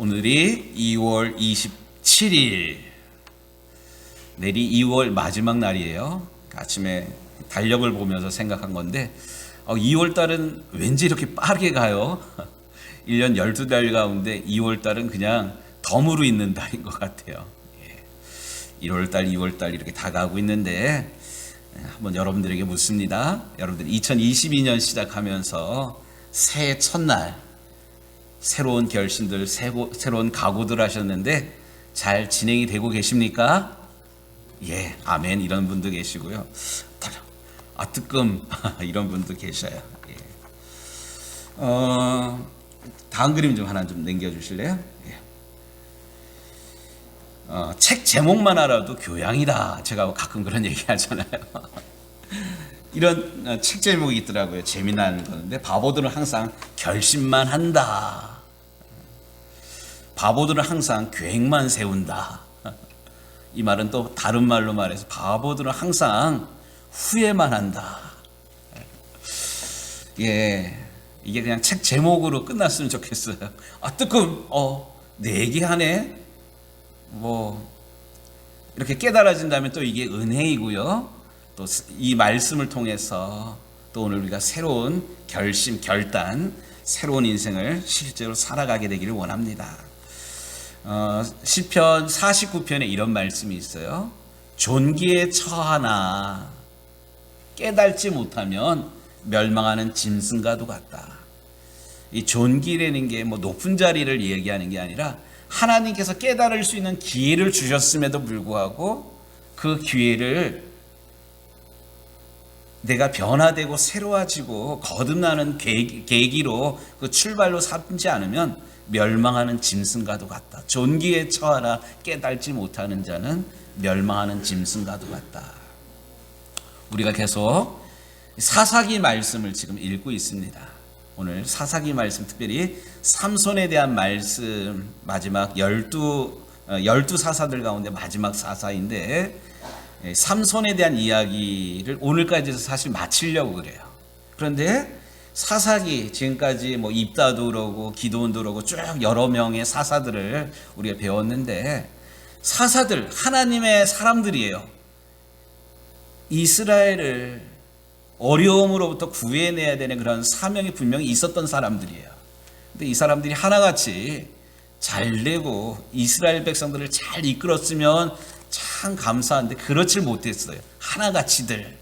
오늘이 2월 27일, 내일이 2월 마지막 날이에요. 아침에 달력을 보면서 생각한 건데 2월 달은 왠지 이렇게 빠르게 가요. 1년 12달 가운데 2월 달은 그냥 덤으로 있는 달인 것 같아요. 1월 달, 2월 달 이렇게 다 가고 있는데 한번 여러분들에게 묻습니다. 여러분들 2022년 시작하면서 새해 첫날 새로운 결심들, 새로운 각오들 하셨는데 잘 진행이 되고 계십니까? 예, 아멘. 이런 분도 계시고요. 뜨끔 이런 분도 계셔요. 예. 다음 그림 좀 하나 좀 남겨주실래요? 예. 책 제목만 알아도 교양이다. 제가 가끔 그런 얘기 하잖아요. 이런 책 제목이 있더라고요. 재미난 건데, 바보들은 항상 결심만 한다. 바보들은 항상 계획만 세운다. 이 말은 또 다른 말로 말해서 바보들은 항상 후회만 한다. 예, 이게 그냥 책 제목으로 끝났으면 좋겠어요. 뜨끔 내 얘기하네. 이렇게 깨달아진다면 또 이게 은혜이고요. 또 이 말씀을 통해서 또 오늘 우리가 새로운 결심, 결단, 새로운 인생을 실제로 살아가게 되기를 원합니다. 시편 49편에 이런 말씀이 있어요. 존귀에 처하나 깨달지 못하면 멸망하는 짐승과도 같다. 이 존귀라는 게 높은 자리를 얘기하는 게 아니라 하나님께서 깨달을 수 있는 기회를 주셨음에도 불구하고 그 기회를 내가 변화되고 새로워지고 거듭나는 계기로 그 출발로 삼지 않으면 멸망하는 짐승과도 같다. 존귀에 처하나 깨달지 못하는 자는 멸망하는 짐승과도 같다. 우리가 계속 사사기 말씀을 지금 읽고 있습니다. 오늘 사사기 말씀, 특별히 삼손에 대한 말씀, 마지막 12 사사들 가운데 마지막 사사인데, 삼손에 대한 이야기를 오늘까지 사실 마치려고 그래요. 그런데 사사기, 지금까지 입다도 그러고 기드온도 그러고 쭉 여러 명의 사사들을 우리가 배웠는데, 사사들 하나님의 사람들이에요. 이스라엘을 어려움으로부터 구해내야 되는 그런 사명이 분명히 있었던 사람들이에요. 근데 이 사람들이 하나같이 잘 되고 이스라엘 백성들을 잘 이끌었으면 참 감사한데 그렇지 못했어요. 하나같이들.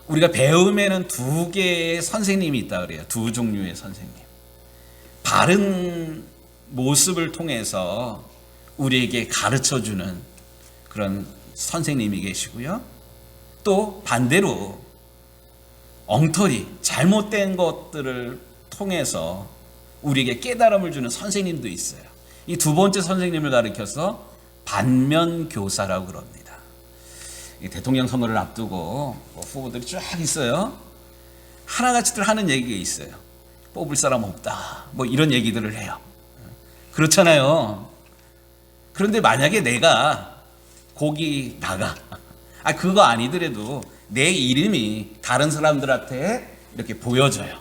우리가 배움에는 두 개의 선생님이 있다 그래요. 두 종류의 선생님. 바른 모습을 통해서 우리에게 가르쳐주는 그런 선생님이 계시고요. 또 반대로 엉터리, 잘못된 것들을 통해서 우리에게 깨달음을 주는 선생님도 있어요. 이 두 번째 선생님을 가리켜서 반면교사라고 그럽니다. 대통령 선거를 앞두고 후보들이 쫙 있어요. 하나같이들 하는 얘기가 있어요. 뽑을 사람 없다. 이런 얘기들을 해요. 그렇잖아요. 그런데 만약에 내가 거기 나가, 그거 아니더라도 내 이름이 다른 사람들한테 이렇게 보여져요.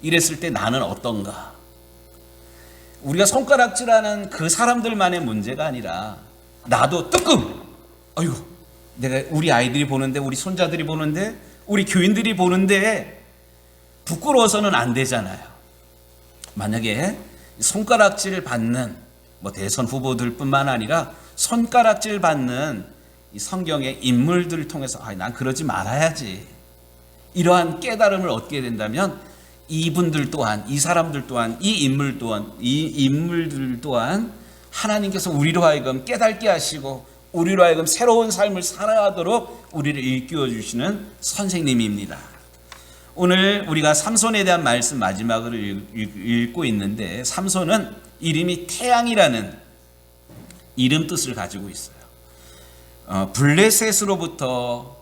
이랬을 때 나는 어떤가? 우리가 손가락질하는 그 사람들만의 문제가 아니라 나도 뜨끔, 내가 우리 아이들이 보는데, 우리 손자들이 보는데, 우리 교인들이 보는데 부끄러워서는 안 되잖아요. 만약에 손가락질 받는 대선 후보들뿐만 아니라 손가락질 받는 이 성경의 인물들을 통해서 난 그러지 말아야지, 이러한 깨달음을 얻게 된다면 이분들 또한, 이 사람들 또한, 이 인물들 또한 하나님께서 우리로 하여금 깨닫게 하시고 우리로 하여금 새로운 삶을 살아가도록 우리를 일깨워 주시는 선생님입니다. 오늘 우리가 삼손에 대한 말씀 마지막으로 읽고 있는데, 삼손은 이름이 태양이라는 이름 뜻을 가지고 있어요. 블레셋으로부터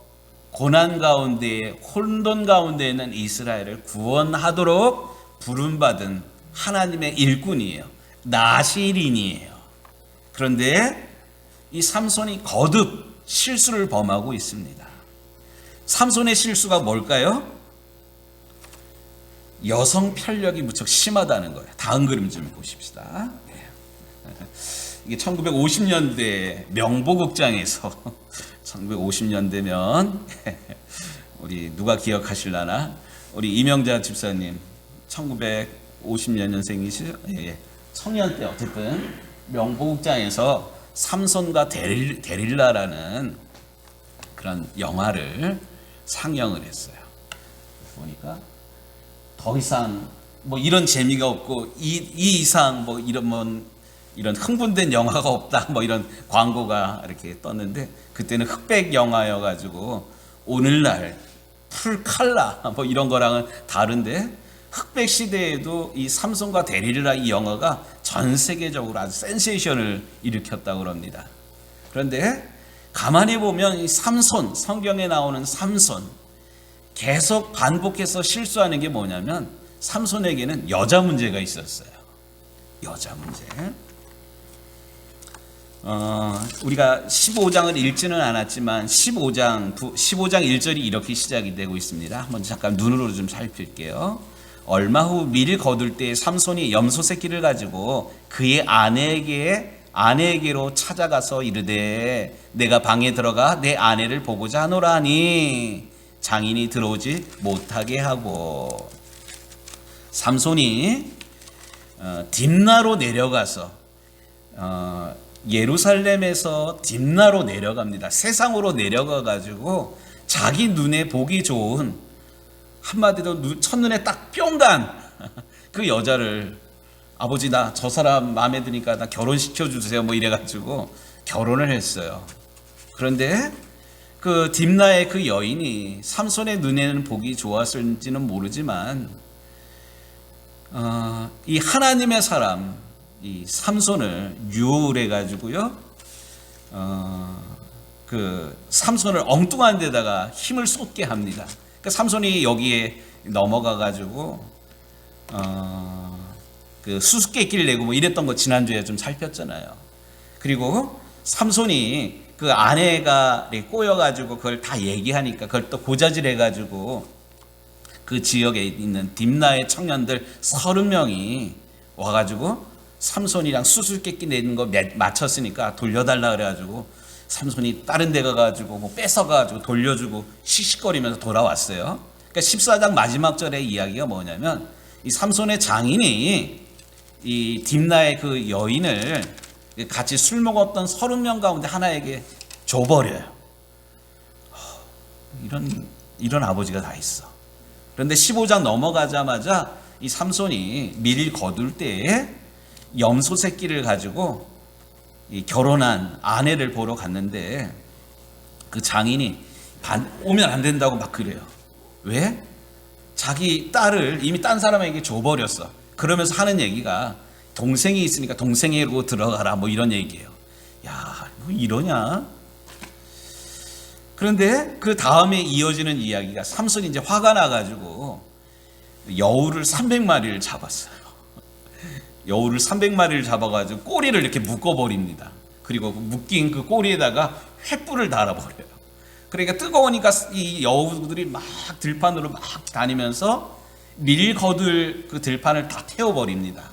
고난 가운데, 혼돈 가운데 있는 이스라엘을 구원하도록 부름받은 하나님의 일꾼이에요. 나실인이에요. 그런데 이 삼손이 거듭 실수를 범하고 있습니다. 삼손의 실수가 뭘까요? 여성 편력이 무척 심하다는 거예요. 다음 그림 좀 보십시다. 이게 1950년대 명보극장에서 1950년대면 우리 누가 기억하실라나? 우리 이명자 집사님 1950년 년생이시죠? 예. 청년 때 어쨌든 명보극장에서 삼손과 데릴라라는 그런 영화를 상영을 했어요. 보니까 더 이상 뭐 이런 재미가 없고 이 이상 뭐 이런 흥분된 영화가 없다 뭐 이런 광고가 이렇게 떴는데, 그때는 흑백 영화여가지고 오늘날 풀 칼라 뭐 이런 거랑은 다른데, 흑백 시대에도 이 삼손과 데릴라 이 영화가 전 세계적으로 아주 센세이션을 일으켰다고 합니다. 그런데 가만히 보면 이 삼손, 성경에 나오는 삼손, 계속 반복해서 실수하는 게 뭐냐면 삼손에게는 여자 문제가 있었어요. 여자 문제. 우리가 15장을 읽지는 않았지만 15장 1절이 이렇게 시작이 되고 있습니다. 한번 잠깐 눈으로 좀 살필게요. 얼마 후 밀을 거둘 때 삼손이 염소 새끼를 가지고 그의 아내에게로 찾아가서 이르되 내가 방에 들어가 내 아내를 보고자 하노라 하니 장인이 들어오지 못하게 하고, 삼손이 딥나로 내려가서 예루살렘에서 딥나로 내려갑니다. 세상으로 내려가 가지고 자기 눈에 보기 좋은, 한마디로 첫눈에 딱 뿅간 그 여자를, 아버지 나 저 사람 마음에 드니까 나 결혼시켜 주세요 뭐 이래가지고 결혼을 했어요. 그런데 그 딥나의 그 여인이 삼손의 눈에는 보기 좋았을지는 모르지만 이 하나님의 사람 이 삼손을 유혹을 해가지고요, 그 삼손을 엉뚱한 데다가 힘을 쏟게 합니다. 그러니까 삼손이 여기에 넘어가가지고 그 수수께끼를 내고 뭐 이랬던 거 지난주에 좀 살폈잖아요. 그리고 삼손이 그 아내가 꼬여가지고 그걸 다 얘기하니까 그걸 또 고자질해가지고 그 지역에 있는 딥나의 청년들 30명이 와가지고 삼손이랑 수수께끼 내는 거 맞췄으니까 돌려달라 그래가지고 삼손이 다른 데 가가지고 뭐 뺏어가지고 돌려주고 씩씩거리면서 돌아왔어요. 그러니까 14장 마지막 절의 이야기가 뭐냐면 이 삼손의 장인이 이 딥나의 그 여인을 같이 술 먹었던 30명 가운데 하나에게 줘버려요. 이런 아버지가 다 있어. 그런데 15장 넘어가자마자 이 삼손이 밀 거둘 때에 염소 새끼를 가지고 이 결혼한 아내를 보러 갔는데 그 장인이 오면 안 된다고 막 그래요. 왜? 자기 딸을 이미 딴 사람에게 줘버렸어. 그러면서 하는 얘기가 동생이 있으니까 동생이고 들어가라 뭐 이런 얘기예요. 야, 뭐 이러냐? 그런데 그 다음에 이어지는 이야기가 삼손이 이제 화가 나가지고 여우를 300마리를 잡았어요. 여우를 300마리를 잡아가지고 꼬리를 이렇게 묶어버립니다. 그리고 묶인 그 꼬리에다가 횃불을 달아버려요. 그러니까 뜨거우니까 이 여우들이 막 들판으로 막 다니면서 밀 거둘 그 들판을 다 태워버립니다.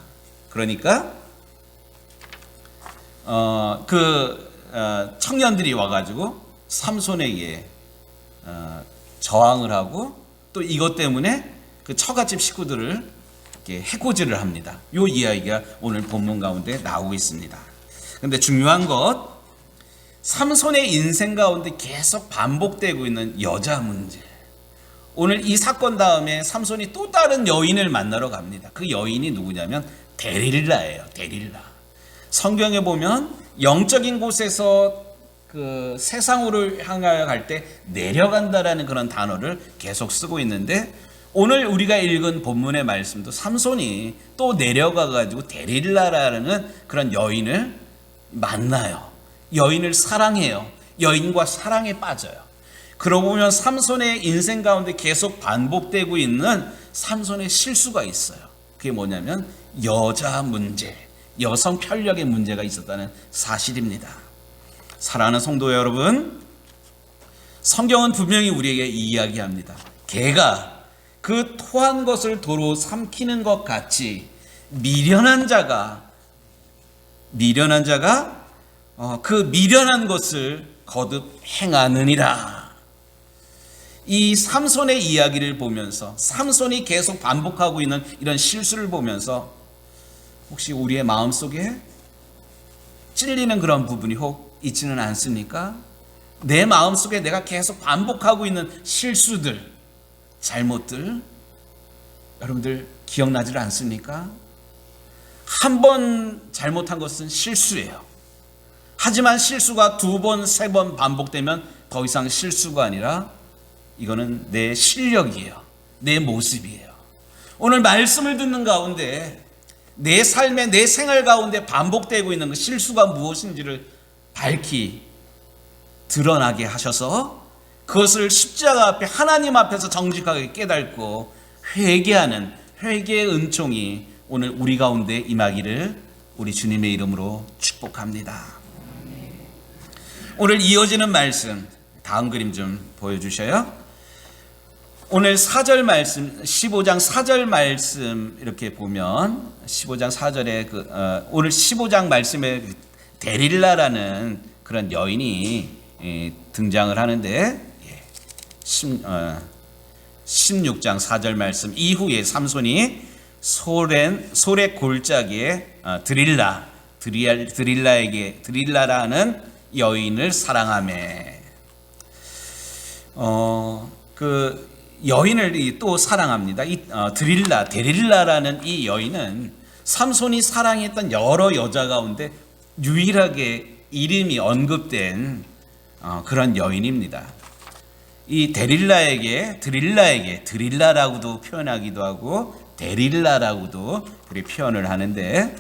그러니까 청년들이 와가지고 삼손에게 저항을 하고 또 이것 때문에 그 처갓집 식구들을 이렇게 해코지를 합니다. 이 이야기가 오늘 본문 가운데 나오고 있습니다. 그런데 중요한 것, 삼손의 인생 가운데 계속 반복되고 있는 여자 문제. 오늘 이 사건 다음에 삼손이 또 다른 여인을 만나러 갑니다. 그 여인이 누구냐면 데릴라예요. 데릴라. 성경에 보면 영적인 곳에서 그 세상으로 향하여 갈 때 내려간다라는 그런 단어를 계속 쓰고 있는데, 오늘 우리가 읽은 본문의 말씀도 삼손이 또 내려가 가지고 데릴라라는 그런 여인을 만나요. 여인을 사랑해요. 여인과 사랑에 빠져요. 그러고 보면 삼손의 인생 가운데 계속 반복되고 있는 삼손의 실수가 있어요. 그게 뭐냐면 여자 문제, 여성 편력의 문제가 있었다는 사실입니다. 사랑하는 성도 여러분, 성경은 분명히 우리에게 이야기합니다. 개가 그 토한 것을 도로 삼키는 것 같이 미련한 자가 그 미련한 것을 거듭 행하느니라. 이 삼손의 이야기를 보면서 삼손이 계속 반복하고 있는 이런 실수를 보면서 혹시 우리의 마음속에 찔리는 그런 부분이 혹 있지는 않습니까? 내 마음속에 내가 계속 반복하고 있는 실수들, 잘못들 여러분들 기억나질 않습니까? 한 번 잘못한 것은 실수예요. 하지만 실수가 두 번, 세 번 반복되면 더 이상 실수가 아니라 이거는 내 실력이에요. 내 모습이에요. 오늘 말씀을 듣는 가운데 내 삶에 내 생활 가운데 반복되고 있는 그 실수가 무엇인지를 밝히 드러나게 하셔서 그것을 십자가 앞에 하나님 앞에서 정직하게 깨닫고 회개하는 회개의 은총이 오늘 우리 가운데 임하기를 우리 주님의 이름으로 축복합니다. 오늘 이어지는 말씀 다음 그림 좀 보여주셔요. 오늘 4절 말씀 15장 4절 말씀 이렇게 보면 15장 4절에 오늘 15장 말씀에 데릴라라는 그런 여인이 등장을 하는데 16장 4절 말씀 이후에 삼손이 소렛 골짜기에 드릴라라는 여인을 사랑하매 그 여인을 또 사랑합니다. 데릴라라는 이 여인은 삼손이 사랑했던 여러 여자 가운데 유일하게 이름이 언급된 그런 여인입니다. 이 드릴라라고도 표현하기도 하고 데릴라라고도 그렇게 표현을 하는데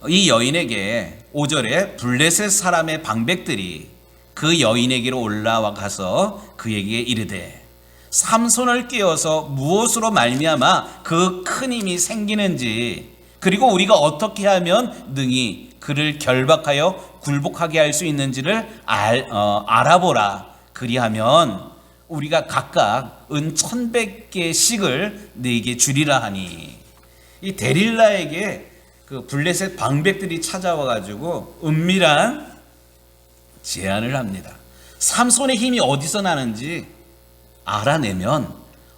이 여인에게 5절에 블레셋 사람의 방백들이 그 여인에게로 올라와 가서 그에게 이르되 삼손을 깨워서 무엇으로 말미암아 그 큰 힘이 생기는지 그리고 우리가 어떻게 하면 능히 그를 결박하여 굴복하게 할 수 있는지를 알아보라. 그리하면 우리가 각각 은 1,100개씩을 네게 주리라 하니 이 데릴라에게 그 블레셋 방백들이 찾아와 가지고 은밀한 제안을 합니다. 삼손의 힘이 어디서 나는지 알아내면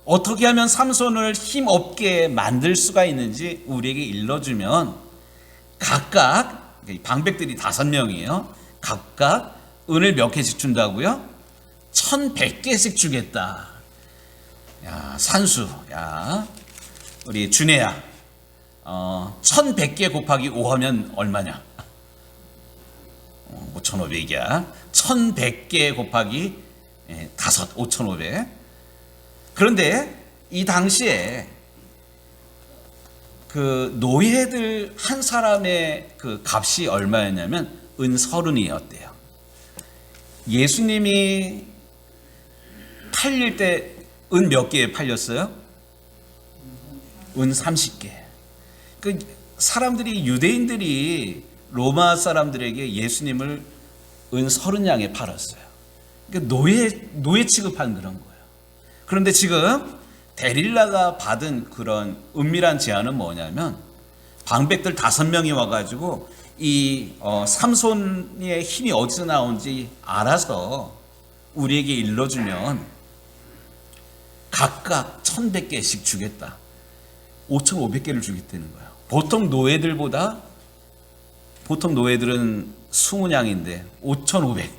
어떻게 하면 삼손을 힘없게 만들 수가 있는지 우리에게 일러주면 각각 방백들이 5명이에요. 각각 은을 몇 개씩 준다고요? 1,100개씩 주겠다. 야, 산수. 야, 우리 준혜야. 1,100개 곱하기 5 하면 얼마냐? 5,500이야. 1,100개 곱하기 5, 5,500. 그런데 이 당시에 그 노예들 한 사람의 그 값이 얼마였냐면 은 30이었대요. 예수님이 팔릴 때 은 몇 개에 팔렸어요? 은 30개. 그 사람들이 유대인들이 로마 사람들에게 예수님을 은 30양에 팔았어요. 그러니까 노예 취급한 그런 거예요. 그런데 지금 데릴라가 받은 그런 은밀한 제안은 뭐냐면 방백들 5명이 와가지고 이 삼손의 힘이 어디서 나온지 알아서 우리에게 일러주면 각각 1,100개씩 주겠다. 5,500개를 주겠다는 거예요. 보통 노예들은 20양인데 5,500.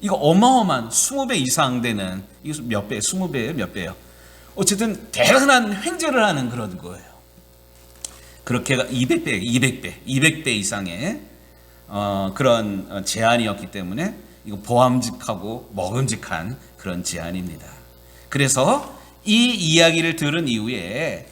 이거 어마어마한 20배 이상 되는 이거 몇 배? 20배예요? 몇 배예요? 어쨌든 대단한 횡재를 하는 그런 거예요. 그렇게 200배 이상의 그런 제안이었기 때문에 이거 보암직하고 먹음직한 그런 제안입니다. 그래서 이 이야기를 들은 이후에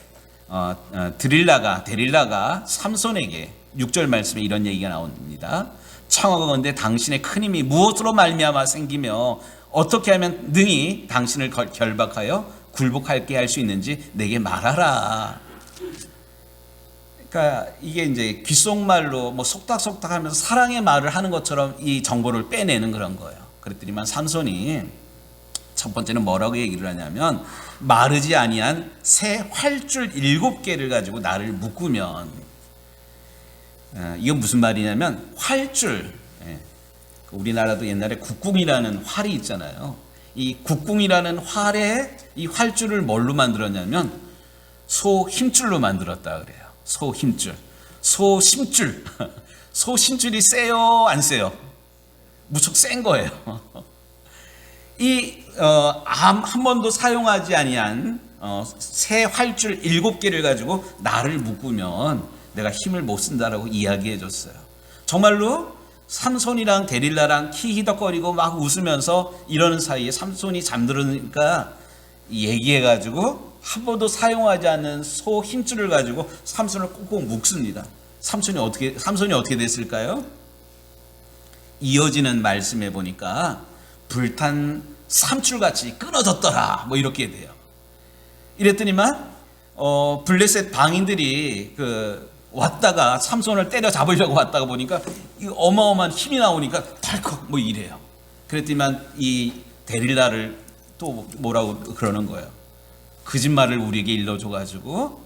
데릴라가 삼손에게 6절 말씀에 이런 얘기가 나옵니다. 청하건대 당신의 큰 힘이 무엇으로 말미암아 생기며 어떻게 하면 능히 당신을 결박하여 굴복하게 할 수 있는지 내게 말하라. 그러니까 이게 이제 귓속말로 뭐 속닥속닥 하면서 사랑의 말을 하는 것처럼 이 정보를 빼내는 그런 거예요. 그랬더니만 삼손이 첫 번째는 뭐라고 얘기를 하냐면 마르지 아니한 새 활줄 7개를 가지고 나를 묶으면, 이건 무슨 말이냐면 활줄, 우리나라도 옛날에 국궁이라는 활이 있잖아요. 이 국궁이라는 활에 이 활줄을 뭘로 만들었냐면 소 힘줄로 만들었다 그래요. 소 힘줄, 소 심줄. 소 심줄이 세요, 안 세요? 무척 센 거예요. 한 번도 사용하지 아니한 새 활줄 7개를 가지고 나를 묶으면 내가 힘을 못 쓴다라고 이야기해 줬어요. 정말로 삼손이랑 데릴라랑 키히덕거리고 막 웃으면서 이러는 사이에 삼손이 잠들으니까 얘기해 가지고 한 번도 사용하지 않는 소 힘줄을 가지고 삼손을 꽁꽁 묶습니다. 삼손이 어떻게 됐을까요? 이어지는 말씀에 보니까 불탄 삼줄같이 끊어졌더라, 뭐 이렇게 돼요. 이랬더니만 블레셋 방인들이 왔다가 삼손을 때려 잡으려고 왔다가 보니까 이 어마어마한 힘이 나오니까 덜컥 뭐 이래요. 그랬더니만 이 데릴라를 또 뭐라고 그러는 거예요. 거짓말을 우리에게 일러줘가지고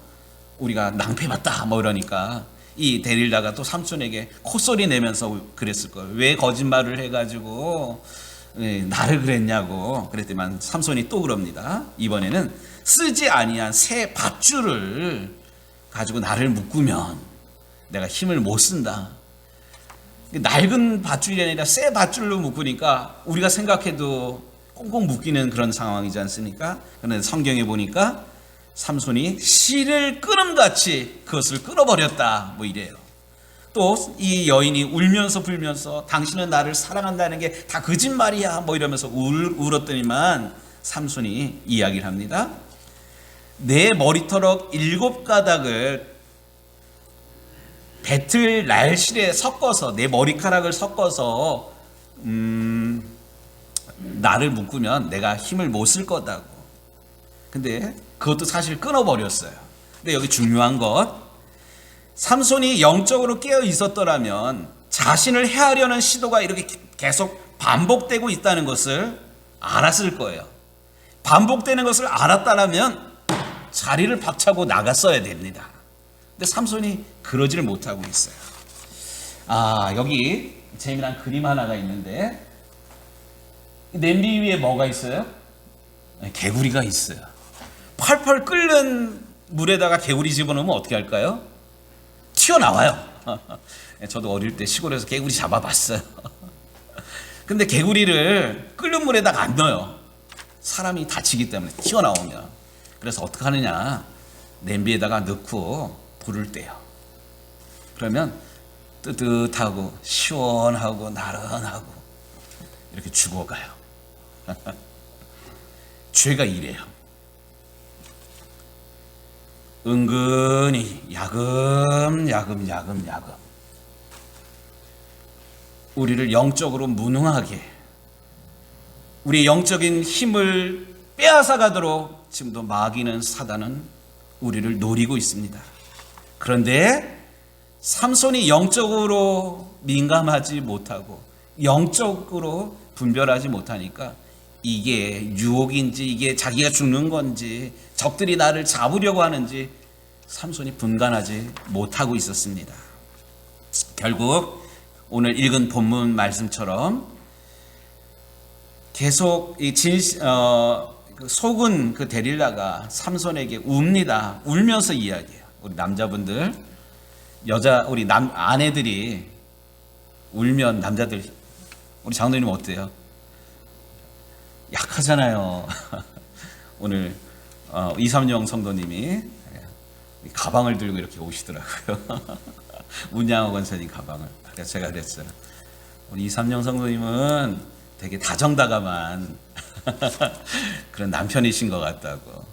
우리가 낭패봤다 뭐 이러니까 이 데릴라가 또 삼손에게 콧소리 내면서 그랬을 거예요. 왜 거짓말을 해가지고 나를 그랬냐고. 그랬더니만 삼손이 또 그럽니다. 이번에는 쓰지 아니한 새 밧줄을 가지고 나를 묶으면 내가 힘을 못 쓴다. 낡은 밧줄이 아니라 새 밧줄로 묶으니까 우리가 생각해도 꽁꽁 묶이는 그런 상황이지 않습니까? 그런데 성경에 보니까 삼손이 실을 끊음같이 그것을 끊어버렸다, 뭐 이래요. 또 이 여인이 울면서 불면서 당신은 나를 사랑한다는 게 다 거짓말이야 뭐 이러면서 울었더니만 삼손이 이야기를 합니다. 내 머리털럭 7가닥을 배틀 날실에 섞어서 내 머리카락을 섞어서 나를 묶으면 내가 힘을 못 쓸 거다고. 근데 그것도 사실 끊어버렸어요. 근데 여기 중요한 것, 삼손이 영적으로 깨어 있었더라면 자신을 해하려는 시도가 이렇게 계속 반복되고 있다는 것을 알았을 거예요. 반복되는 것을 알았다면 자리를 박차고 나갔어야 됩니다. 근데 삼손이 그러지를 못하고 있어요. 여기 재미난 그림 하나가 있는데 냄비 위에 뭐가 있어요? 개구리가 있어요. 펄펄 끓는 물에다가 개구리 집어넣으면 어떻게 할까요? 튀어나와요. 저도 어릴 때 시골에서 개구리 잡아봤어요. 근데 개구리를 끓는 물에다가 안 넣어요. 사람이 다치기 때문에 튀어나오면. 그래서 어떻게 하느냐, 냄비에다가 넣고 불을 떼요. 그러면 뜨뜻하고 시원하고 나른하고 이렇게 죽어가요. 죄가 이래요. 은근히 야금야금 우리를 영적으로 무능하게, 우리의 영적인 힘을 빼앗아 가도록 지금도 마귀는, 사단은 우리를 노리고 있습니다. 그런데 삼손이 영적으로 민감하지 못하고 영적으로 분별하지 못하니까 이게 유혹인지 이게 자기가 죽는 건지 적들이 나를 잡으려고 하는지 삼손이 분간하지 못하고 있었습니다. 결국 오늘 읽은 본문 말씀처럼 계속 속은 그 데릴라가 삼손에게 웁니다. 울면서 이야기해요. 우리 남자분들, 우리 아내들이 울면 남자들, 우리 장로님 어때요? 약하잖아요. 오늘 이삼영 성도님이 가방을 들고 이렇게 오시더라고요. 문양호 권사님 가방을. 그래서 제가 그랬어요. 우리 이삼영 성도님은 되게 다정다감한 그런 남편이신 것 같다고.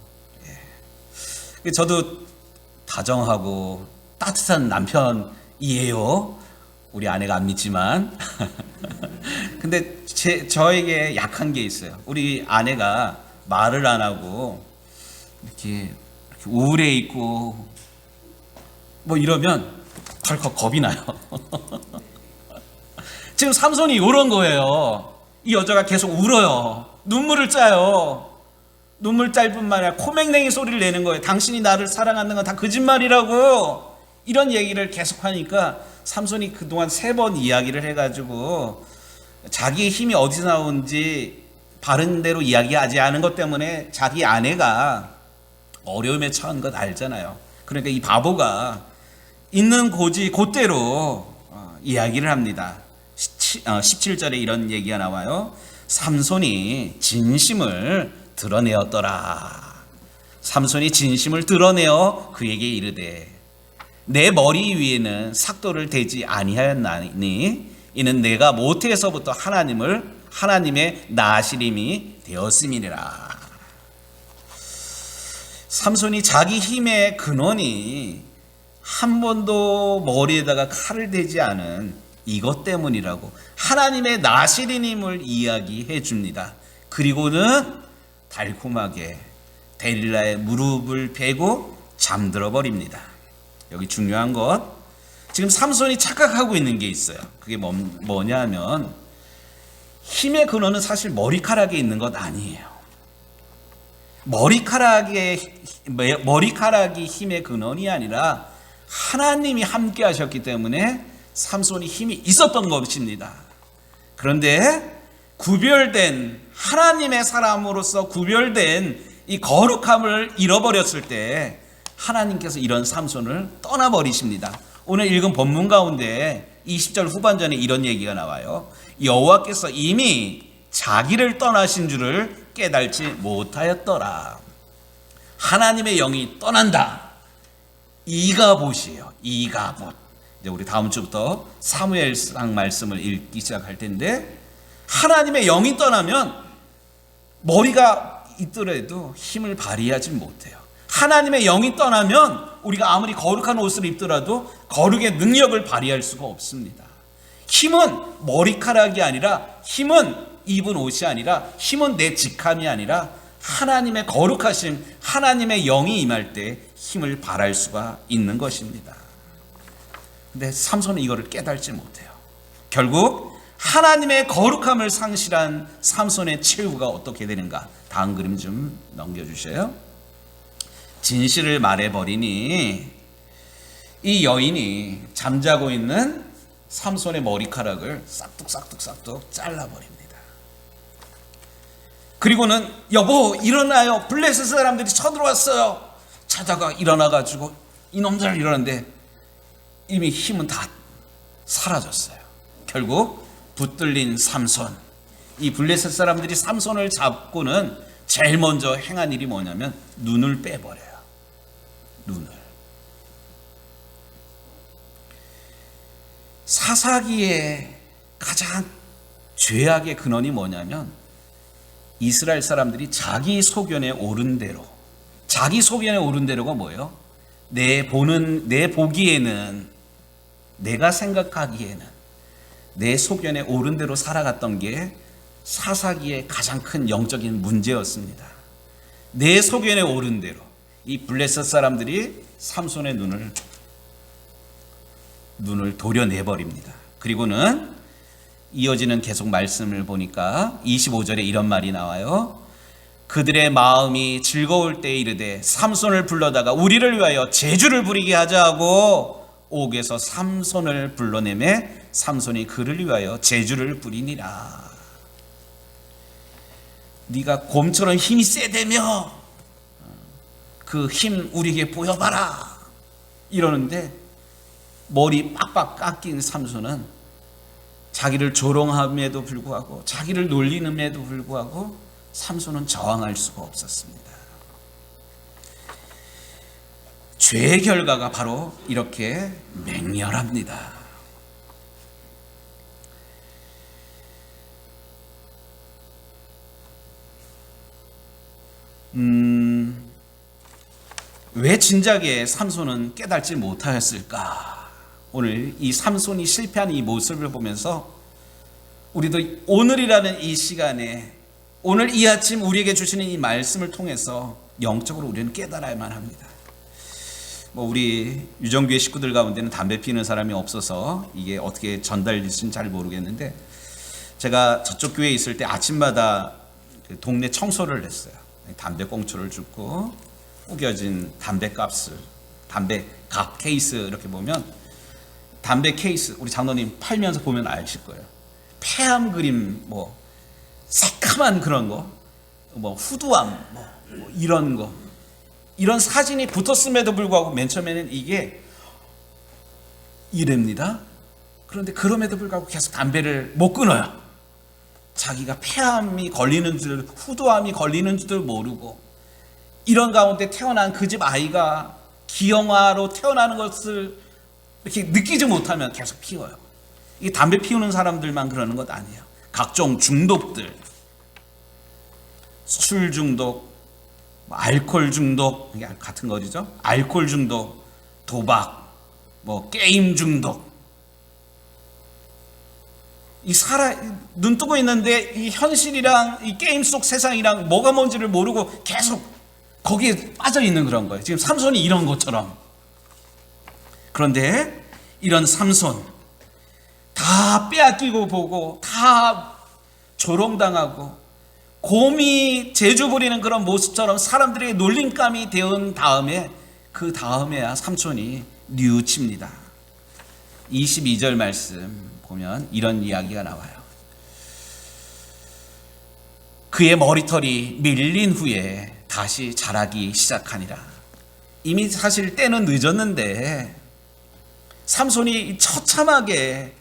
예. 저도 다정하고 따뜻한 남편이에요. 우리 아내가 안 믿지만. 근데 저에게 약한 게 있어요. 우리 아내가 말을 안 하고 이렇게 우울해 있고 뭐 이러면 덜컥 겁이 나요. 지금 삼손이 이런 거예요. 이 여자가 계속 울어요. 눈물을 짜요. 눈물 짤 뿐만 아니라 코맹맹이 소리를 내는 거예요. 당신이 나를 사랑하는 건 다 거짓말이라고. 이런 얘기를 계속하니까 삼손이 그동안 3번 이야기를 해가지고 자기의 힘이 어디서 나오는지 바른 대로 이야기하지 않은 것 때문에 자기 아내가 어려움에 처한 것 알잖아요. 그러니까 이 바보가 있는 고지 곧대로 이야기를 합니다. 17절에 이런 얘기가 나와요. 삼손이 진심을 드러내었더라. 삼손이 진심을 드러내어 그에게 이르되 내 머리 위에는 삭도를 대지 아니하였나니 이는 내가 모태에서부터 하나님의 나시림이 되었음이니라. 삼손이 자기 힘의 근원이 한 번도 머리에다가 칼을 대지 않은 이것 때문이라고 하나님의 나시림을 이야기해 줍니다. 그리고는 달콤하게 데릴라의 무릎을 베고 잠들어 버립니다. 여기 중요한 것, 지금 삼손이 착각하고 있는 게 있어요. 그게 뭐냐 하면 힘의 근원은 사실 머리카락에 있는 것 아니에요. 머리카락이 힘의 근원이 아니라 하나님이 함께 하셨기 때문에 삼손이 힘이 있었던 것입니다. 그런데 구별된 하나님의 사람으로서 구별된 이 거룩함을 잃어버렸을 때 하나님께서 이런 삼손을 떠나버리십니다. 오늘 읽은 본문 가운데 20절 후반전에 이런 얘기가 나와요. 여호와께서 이미 자기를 떠나신 줄을 깨달지 못하였더라. 하나님의 영이 떠난다. 이가봇이에요. 이가봇. 이제 우리 다음 주부터 사무엘상 말씀을 읽기 시작할 텐데, 하나님의 영이 떠나면 머리가 있더라도 힘을 발휘하지 못해요. 하나님의 영이 떠나면 우리가 아무리 거룩한 옷을 입더라도 거룩의 능력을 발휘할 수가 없습니다. 힘은 머리카락이 아니라, 힘은 입은 옷이 아니라, 힘은 내 직함이 아니라 하나님의 거룩하심, 하나님의 영이 임할 때 힘을 발할 수가 있는 것입니다. 근데 삼손은 이거를 깨달지 못해요. 결국 하나님의 거룩함을 상실한 삼손의 최후가 어떻게 되는가? 다음 그림 좀 넘겨주세요. 진실을 말해버리니 이 여인이 잠자고 있는 삼손의 머리카락을 싹둑 잘라버립니다. 그리고는 여보 일어나요. 블레셋 사람들이 쳐들어왔어요. 자다가 일어나가지고 이놈들 이러는데 이미 힘은 다 사라졌어요. 결국 붙들린 삼손, 이 블레셋 사람들이 삼손을 잡고는 제일 먼저 행한 일이 뭐냐면 눈을 빼버려요. 눈을. 사사기의 가장 죄악의 근원이 뭐냐면 이스라엘 사람들이 자기 소견에 오른 대로, 자기 소견에 오른 대로가 뭐예요? 내 보기에는, 내가 생각하기에는 내 소견에 오른 대로 살아갔던 게 사사기의 가장 큰 영적인 문제였습니다. 내 소견에 오른 대로 이 블레셋 사람들이 삼손의 눈을 도려내버립니다. 그리고는 이어지는 계속 말씀을 보니까 25절에 이런 말이 나와요. 그들의 마음이 즐거울 때 이르되 삼손을 불러다가 우리를 위하여 제주를 부리게 하자 하고 옥에서 삼손을 불러내매 삼손이 그를 위하여 제주를 부리니라. 네가 곰처럼 힘이 세대며 그 힘 우리에게 보여봐라 이러는데, 머리 빡빡 깎인 삼손은 자기를 조롱함에도 불구하고, 자기를 놀리는에도 불구하고 삼손은 저항할 수가 없었습니다. 죄의 결과가 바로 이렇게 맹렬합니다. 왜 진작에 삼손은 깨닫지 못하였을까? 오늘 이 삼손이 실패한 이 모습을 보면서 우리도 오늘이라는 이 시간에, 오늘 이 아침 우리에게 주시는 이 말씀을 통해서 영적으로 우리는 깨달아야만 합니다. 우리 유정교회 식구들 가운데는 담배 피우는 사람이 없어서 이게 어떻게 전달될지는 잘 모르겠는데, 제가 저쪽 교회에 있을 때 아침마다 동네 청소를 했어요. 담배 꽁초를 줍고 우겨진 담배 값 케이스 이렇게 보면 담배 케이스 우리 장로님 팔면서 보면 아실 거예요. 폐암 그림 뭐 새카만 그런 거, 뭐 후두암 뭐 이런 거 이런 사진이 붙었음에도 불구하고 맨 처음에는 이게 이랍니다. 그런데 그럼에도 불구하고 계속 담배를 못 끊어요. 자기가 폐암이 걸리는 줄, 후두암이 걸리는 줄도 모르고 이런 가운데 태어난 그 집 아이가 기형아로 태어나는 것을 이렇게 느끼지 못하면 계속 피워요. 이 담배 피우는 사람들만 그러는 것 아니에요. 각종 중독들, 술 중독, 알코올 중독, 이게 같은 거죠. 알코올 중독, 도박, 뭐 게임 중독. 눈 뜨고 있는데 이 현실이랑 이 게임 속 세상이랑 뭐가 뭔지를 모르고 계속 거기에 빠져 있는 그런 거예요. 지금 삼손이 이런 것처럼. 그런데 이런 삼손 다 빼앗기고 보고 다 조롱당하고 곰이 재주 부리는 그런 모습처럼 사람들에게 놀림감이 되은 다음에 그 다음에야 삼손이 뉘우칩니다. 22절 말씀 보면 이런 이야기가 나와요. 그의 머리털이 밀린 후에 다시 자라기 시작하니라. 이미 사실 때는 늦었는데 삼손이 처참하게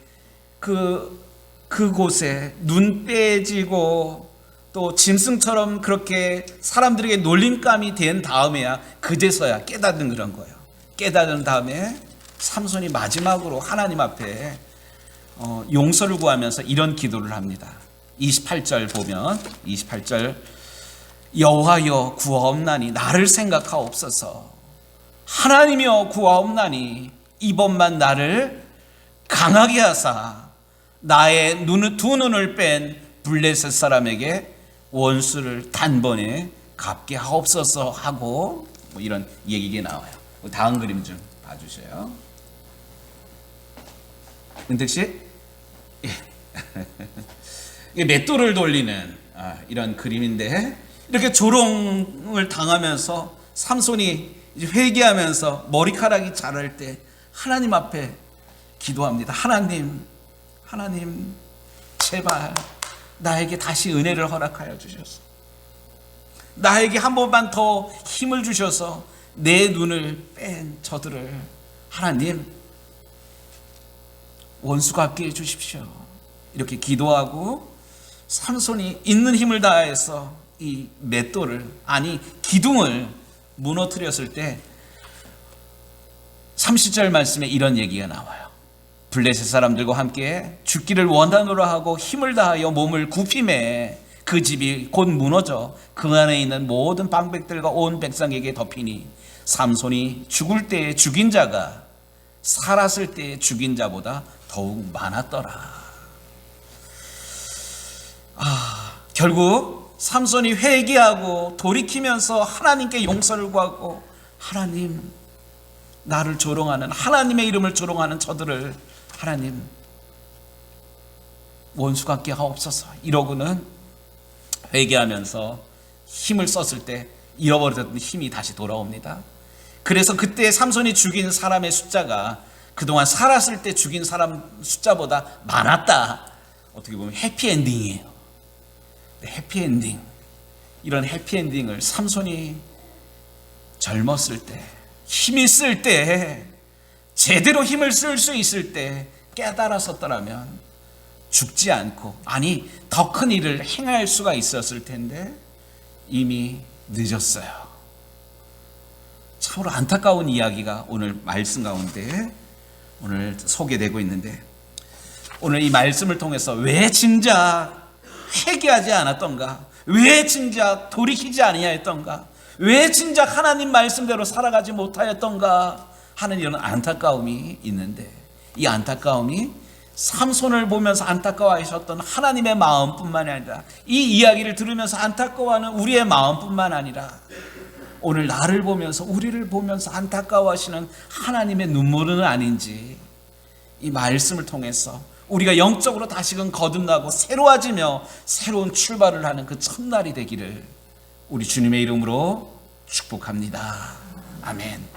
그곳에 눈 빼지고 또 짐승처럼 그렇게 사람들에게 놀림감이 된 다음에야 그제서야 깨닫는 그런 거예요. 깨닫은 다음에 삼손이 마지막으로 하나님 앞에 용서를 구하면서 이런 기도를 합니다. 28절 보면 28절 여호와여 구하옵나니 나를 생각하옵소서. 하나님이여 구하옵나니 이번만 나를 강하게 하사 나의 두 눈을 뺀 블레셋 사람에게 원수를 단번에 갚게 하옵소서 하고 뭐 이런 얘기가 나와요. 다음 그림 좀 봐주세요. 은택씨? 이게 맷돌을 돌리는 이런 그림인데 이렇게 조롱을 당하면서 삼손이 이제 회개하면서 머리카락이 자랄 때 하나님 앞에 기도합니다. 하나님 제발 나에게 다시 은혜를 허락하여 주셔서 나에게 한 번만 더 힘을 주셔서 내 눈을 뺀 저들을 하나님 원수 갚게 해주십시오. 이렇게 기도하고 삼손이 있는 힘을 다해서 이 맷돌을 기둥을 무너뜨렸을 때 30절 말씀에 이런 얘기가 나와요. 블레셋 사람들과 함께 죽기를 원한으로 하고 힘을 다하여 몸을 굽힘에 그 집이 곧 무너져 그 안에 있는 모든 방백들과 온 백성에게 덮이니 삼손이 죽을 때에 죽인 자가 살았을 때에 죽인 자보다 더욱 많았더라. 결국 삼손이 회개하고 돌이키면서 하나님께 용서를 구하고 하나님 나를 조롱하는 하나님의 이름을 조롱하는 저들을 하나님 원수 같게 하옵소서 이러고는 회개하면서 힘을 썼을 때 잃어버렸던 힘이 다시 돌아옵니다. 그래서 그때 삼손이 죽인 사람의 숫자가 그동안 살았을 때 죽인 사람 숫자보다 많았다. 어떻게 보면 해피엔딩이에요. 해피엔딩, 이런 해피엔딩을 삼손이 젊었을 때, 힘 있을 때, 제대로 힘을 쓸 수 있을 때 깨달았었더라면 죽지 않고 더 큰 일을 행할 수가 있었을 텐데 이미 늦었어요. 참으로 안타까운 이야기가 오늘 말씀 가운데 오늘 소개되고 있는데 오늘 이 말씀을 통해서 왜 진작 회개하지 않았던가? 왜 진작 돌이키지 아니하였던가? 왜 진작 하나님 말씀대로 살아가지 못하였던가? 하는 이런 안타까움이 있는데 이 안타까움이 삼손을 보면서 안타까워하셨던 하나님의 마음뿐만 아니라 이 이야기를 들으면서 안타까워하는 우리의 마음뿐만 아니라 오늘 나를 보면서 우리를 보면서 안타까워하시는 하나님의 눈물은 아닌지 이 말씀을 통해서 우리가 영적으로 다시금 거듭나고 새로워지며 새로운 출발을 하는 그 첫날이 되기를 우리 주님의 이름으로 축복합니다. 아멘.